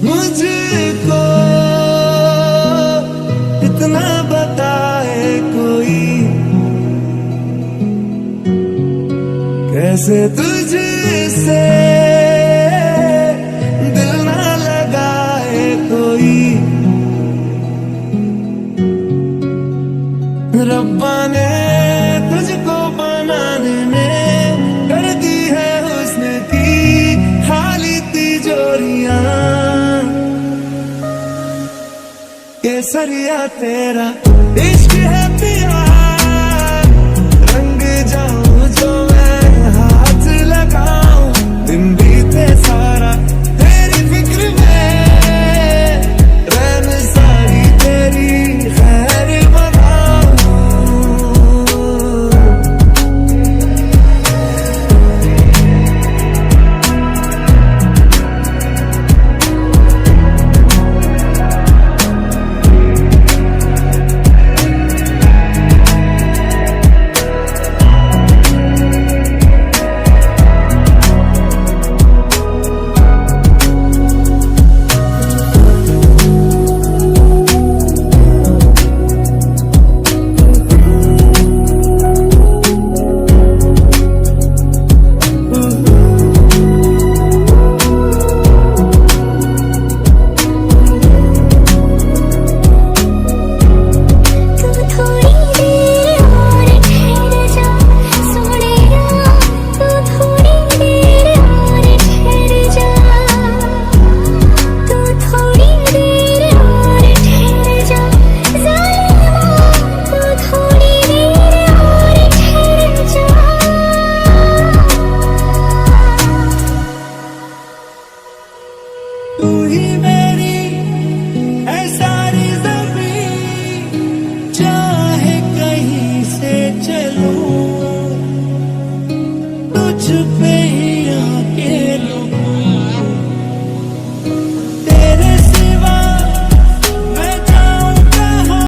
मुझको इतना बताए कोई, कैसे तुझसे दिल ना लगाए कोई। रब्बा ने तुझको बनाने में कर दी है हुस्न की खाली तिजोरियां। केसरिया तेरा इश्क है पिया, रंग जाऊं जो मैं हाथ लगाऊं। दिन बीते सारा तेरी फिक्र में, रैन सारी तेरी खैर बनाऊं। तू ही मेरी है सारी ज़मीं, चाहे कहीं से चलूं तुझ पे ही आके